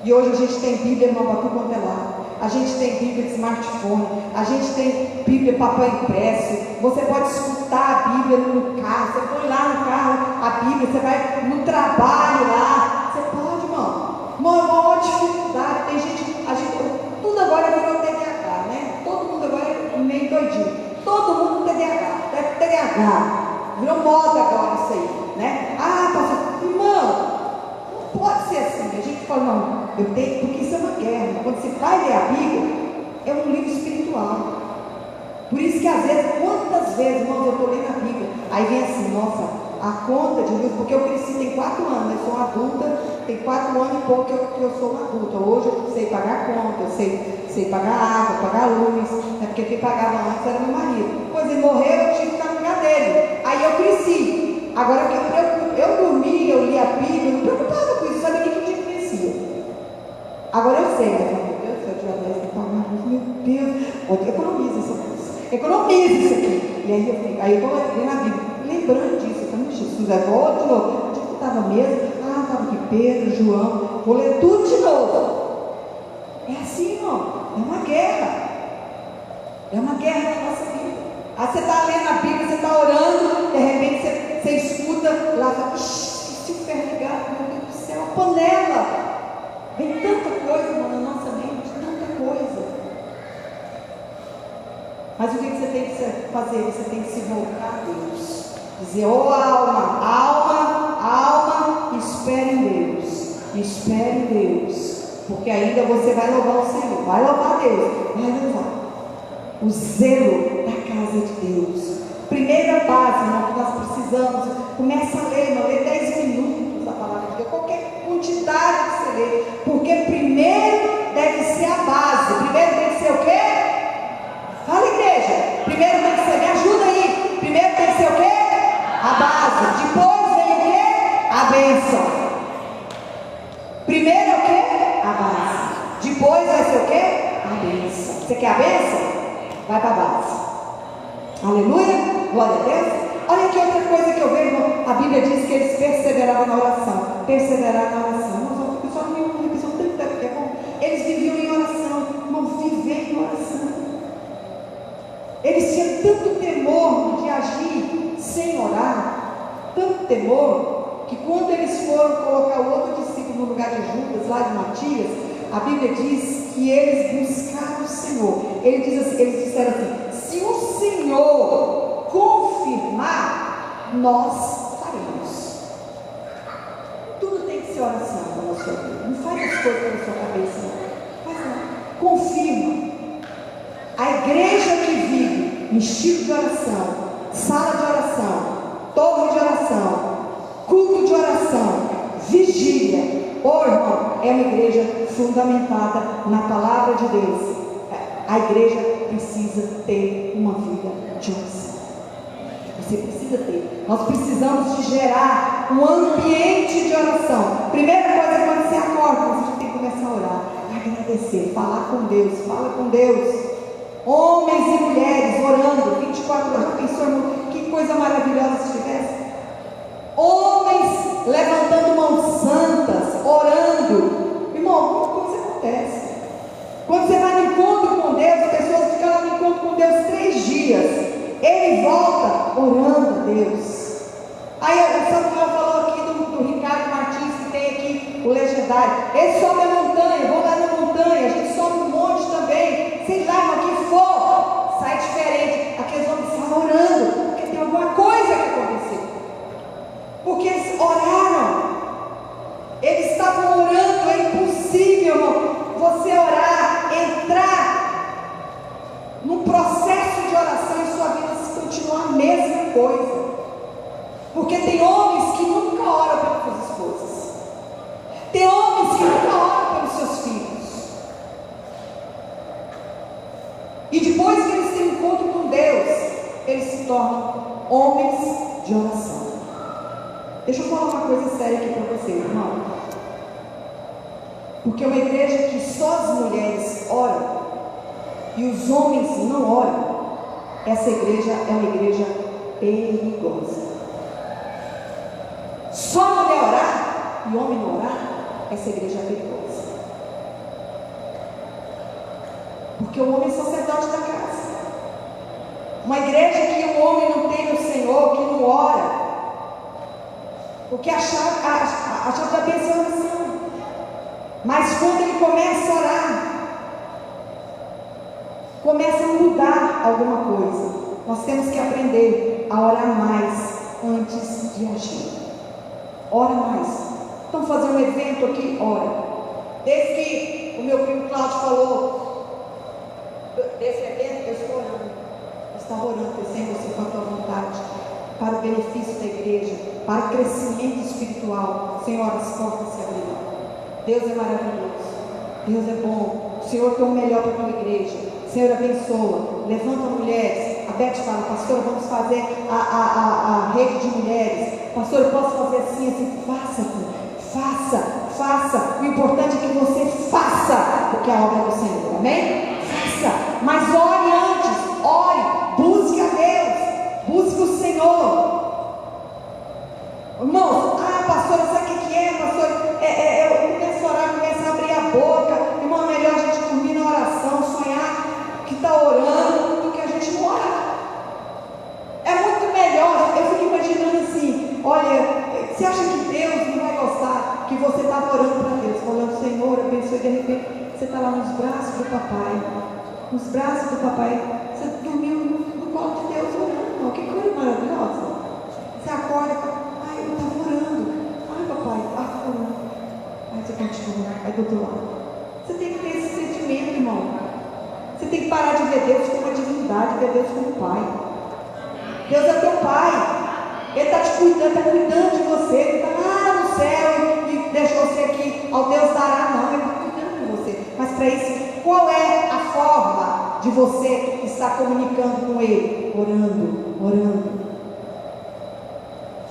E hoje a gente tem Bíblia, irmão, para tudo quanto é lado. A gente tem Bíblia de smartphone, a gente tem Bíblia papel impresso. Você pode escutar a Bíblia no carro, você põe lá no carro a Bíblia, você vai no trabalho lá, você pode, irmão. Uma dificuldade, tem gente, tudo agora virou TDAH, né? Todo mundo agora é meio doidinho, todo mundo TDAH, virou moda agora isso aí, né? Pastor, irmão, não pode ser assim. A gente fala, não, eu tenho, porque isso é uma guerra. Quando você vai ler a Bíblia, é um livro espiritual. Por isso que às vezes, quantas vezes, irmãos, eu estou lendo a Bíblia, aí vem assim, nossa, a conta de luz, porque eu cresci tem 4 anos, eu sou uma adulta, tem 4 anos e pouco que eu sou uma adulta. Hoje eu sei pagar conta, eu sei pagar água, pagar luz, né? Porque quem pagava antes era meu marido. Depois ele morreu, eu tive que estar no lugar dele. Aí eu cresci. Agora eu dormia, eu lia a Bíblia, eu não me preocupava com isso, sabia que eu crescia. Agora eu sei, mas meu Deus, se eu tiver 10 que pagar luz, meu Deus, economiza essa coisa, economiza isso aqui. E aí eu estou lendo na Bíblia, lembrando disso. Jesus é bom de novo. Onde eu estava mesmo? Estava aqui Pedro, João. Vou ler tudo de novo. É assim, irmão. É uma guerra. É uma guerra na nossa vida. Aí você está lendo a Bíblia, você está orando, de repente você escuta lá, fala, esse inferno ligado, meu Deus do céu, a panela. Vem tanta coisa, irmão, na nossa mente, tanta coisa. Mas o que você tem que fazer? Você tem que se voltar a Deus. Dizer, alma, espere em Deus, porque ainda você vai louvar o Senhor, vai louvar a Deus, vai louvar o zelo da casa de Deus. Primeira base, irmão, que nós precisamos, começa a ler, irmão, lê 10 minutos da palavra de Deus, qualquer quantidade que você lê, porque primeiro deve ser a base. Primeiro tem que ser o quê? Fala, igreja. Primeiro tem que ser, me ajuda aí. Primeiro tem que ser o quê? A base. Depois vem o quê? A bênção. Primeiro é o quê? A base. Depois vai ser o quê? A bênção. Você quer a bênção? Vai para a base. Aleluia. Glória a Deus. Olha aqui outra coisa que eu vejo. A Bíblia diz que eles perseveravam na oração. Perseveraram na oração. Mas só não uma revisão tanto tempo, é bom. Eles viviam em oração. Irmão, viver em oração. Eles tinham tanto temor de agir sem orar. tanto temor, que quando eles foram colocar o outro discípulo no lugar de Judas, lá de Matias, a Bíblia diz que eles buscaram o Senhor. Eles disseram assim: se o Senhor confirmar, nós faremos. Tudo tem que ser oração na sua vida. Não faz as coisas pela sua cabeça, não. Faz não. Confirma. A igreja que vive em estilo de oração, sala de oração, torre de oração, culto de oração, vigília, irmão, é uma igreja fundamentada na palavra de Deus. A igreja precisa ter uma vida de oração. Você precisa ter. Nós precisamos de gerar um ambiente de oração. Primeira coisa, quando você acorda, você tem que começar a orar, agradecer, falar com Deus. Fala com Deus. Homens e mulheres orando 24 horas. Já pensou, irmão? Que coisa maravilhosa se tivesse. Homens levantando mãos santas, orando. Irmão, uma coisa acontece. Quando você vai no encontro com Deus, as pessoas ficam lá no encontro com Deus 3 dias. Ele volta orando a Deus. Aí o Samuel falou aqui do Ricardo Martins, que tem aqui o legendário. Ele sobe a montanha, vou lá na montanha, a gente sobe um monte também. Sei lá, o que for, sai diferente. Aqueles homens estavam orando, porque tem alguma coisa que aconteceu. Porque eles oraram. Eles estavam orando. É impossível, irmão, você orar, entrar num processo de oração e sua vida se continuar a mesma coisa. Porque tem homens que nunca oram pelas suas esposas. Tem homens que nunca oram pelos seus filhos. E depois que eles têm um encontro com Deus, eles se tornam homens de oração. Deixa eu falar uma coisa séria aqui para vocês, irmão. Porque uma igreja que só as mulheres oram e os homens não oram, essa igreja é uma igreja perigosa. Só mulher orar e homem não orar, essa igreja é perigosa. Porque o homem é sacerdote da casa. Uma igreja que o homem não tem o Senhor, que não ora, porque a chave da bênção é a oração. Mas quando ele começa a orar, começa a mudar alguma coisa. Nós temos que aprender a orar mais antes de agir. Ora mais. Estão fazendo um evento aqui? Ora. Desde que o meu primo Cláudio falou desse evento, eu estou orando. Eu estava orando, Senhor, você com a tua vontade, para o benefício da igreja, para o crescimento espiritual. Senhor, as portas se abrirão. Deus é maravilhoso. Deus é bom. O Senhor tem o melhor para a tua igreja. Senhor, abençoa. Levanta mulheres. A Beth fala: pastor, vamos fazer a rede de mulheres. Pastor, eu posso fazer assim, assim. Faça. O importante é que você faça, porque a obra é do Senhor. Amém? Faça. Mas ore antes. Ore. Busque a Deus. Busque o Senhor. Irmãos, pastor, sabe o que é, pastor? Eu começo a orar, começo a abrir a boca. Irmão, é melhor a gente dormir na oração, sonhar que está orando, do que a gente não orar. É muito melhor. Eu fico imaginando assim: olha, você acha que Deus não vai gostar que você estava orando para Deus, falando: Senhor, abençoe, de repente você está lá nos braços do papai, você dormiu no colo de Deus orando. Que coisa maravilhosa. Você acorda e fala: eu estava orando. Papai, estou orando. Aí você continua, vai do outro lado. Você tem que ter esse sentimento, irmão. Você tem que parar de ver Deus como uma divindade, ver Deus como Pai. Deus é teu Pai. Ele está te cuidando, está cuidando de você. Ele está lá no céu e deixou você aqui ao Deus dará. Não, Ele está cuidando de você. Mas para isso, qual é a forma de você estar comunicando com Ele? Orando.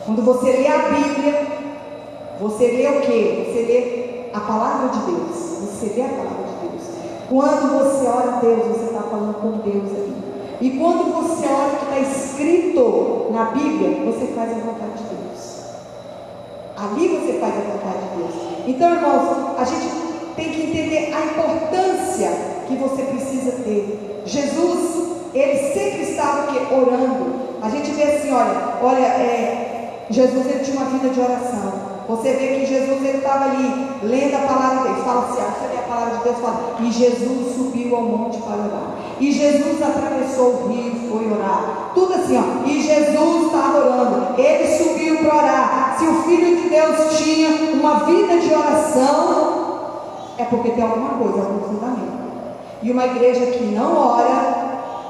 Quando você lê a Bíblia, você lê o quê? Você lê a palavra de Deus. Você lê a palavra de Deus. Quando você ora a Deus, você está falando com Deus ali. E quando você ora o que está escrito na Bíblia, você faz a vontade de Deus. Ali você faz a vontade de Deus. Então, irmãos, a gente tem que entender a importância que você precisa ter. Jesus, ele sempre estava orando. A gente vê assim, olha, Jesus, ele tinha uma vida de oração. Você vê que Jesus, ele estava ali, lendo a palavra de Deus. Fala assim, você lê a palavra de Deus, fala, e Jesus subiu ao monte para orar. E Jesus atravessou o rio e foi orar. Tudo assim, ó. E Jesus estava orando. Ele subiu para orar. Se o Filho de Deus tinha uma vida de oração, é porque tem alguma coisa, algum fundamento. E uma igreja que não ora,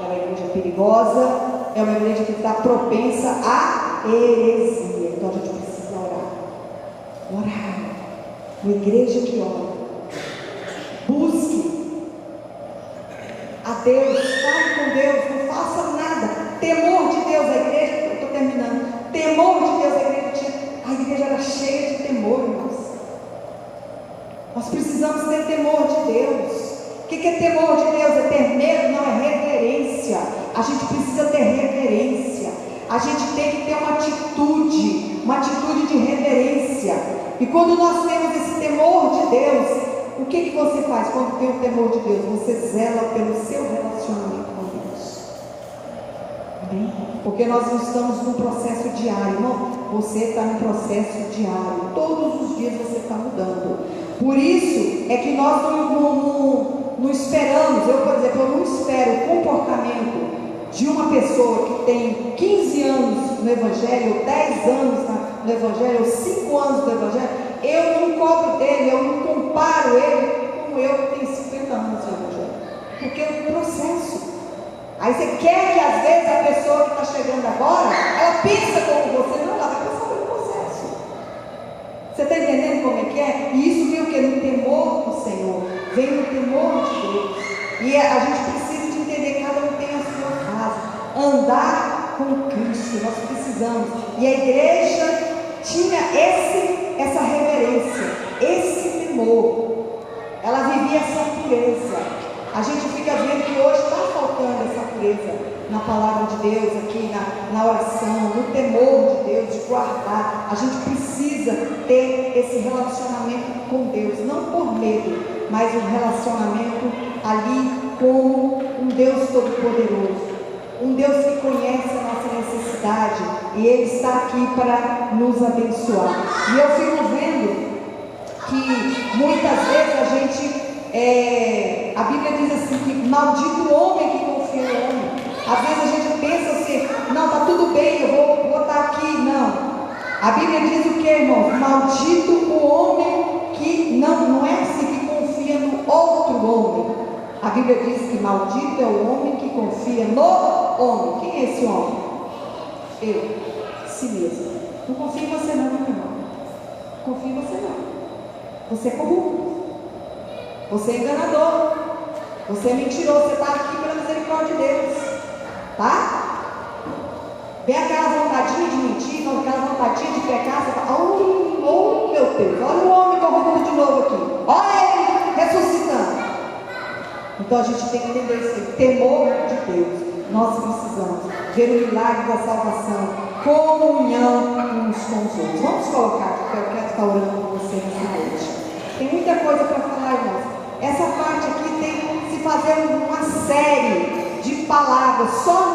é uma igreja perigosa, é uma igreja que está propensa à heresia. Então a gente precisa orar. Orar. Uma igreja que ora. Busque a Deus, fale com Deus, não faça nada. Temor de Deus, a igreja, eu estou terminando. Temor de Deus, a igreja era cheia de temor, irmãos. Nós precisamos ter temor de Deus. O que é temor de Deus? É ter medo? Não, é reverência. A gente precisa ter reverência. A gente tem que ter uma atitude de reverência. E quando nós temos esse temor de Deus, o que você faz quando tem o temor de Deus? Você zela pelo seu relacionamento com Deus. Amém? Porque nós não estamos num processo diário, irmão. Você está num processo diário. Todos os dias você está mudando. Por isso é que nós não esperamos. Eu, por exemplo, eu não espero o comportamento de uma pessoa que tem 15 anos no Evangelho, ou 10 anos no Evangelho, ou 5 anos no Evangelho. Eu não cobro dele, eu não comparo ele com eu que tenho 50 anos no Evangelho. Porque é um processo. Aí você quer que às vezes a pessoa que está chegando agora, ela pensa como você, não, ela vai passar pelo processo. Você está entendendo como é que é? E isso vem o que? No temor do Senhor, vem no temor de Deus. E a gente precisa de entender, cada um tem a sua fase, andar com Cristo, nós precisamos. E a igreja tinha essa reverência, esse temor, ela vivia essa pureza. A gente fica vendo que hoje está faltando essa pureza na palavra de Deus, aqui na oração, no temor de Deus, de guardar. A gente precisa ter esse relacionamento com Deus, não por medo, mas um relacionamento ali com um Deus todo-poderoso, um Deus que conhece a nossa necessidade, e Ele está aqui para nos abençoar. E eu fico vendo que muitas vezes a gente, a Bíblia diz assim, que maldito o homem que confia no homem. Às vezes a gente pensa assim, não, está tudo bem, eu vou botar aqui. Não, a Bíblia diz o que, irmão? Maldito o homem que não é assim, que confia no outro homem. A Bíblia diz que maldito é o homem que confia no homem. Quem é esse homem? Eu, si mesmo. Não confio em você não, meu irmão. Confio em você não. Você é corrupto. Você é enganador. Você é mentiroso. Você está aqui pela misericórdia de Deus. Tá? Vem aquela vontadinha de mentir, aquela vontadinha de pecar. Você fala, oh meu Deus, olha o homem corrupto de novo aqui. Olha ele ressuscitando. Então a gente tem que entender esse temor de Deus. Nós precisamos ver o milagre da salvação, comunhão uns com os outros. Vamos colocar, porque eu quero estar orando com você nessa noite. Tem muita coisa para falar, irmãos. Essa parte aqui tem que se fazer uma série de palavras só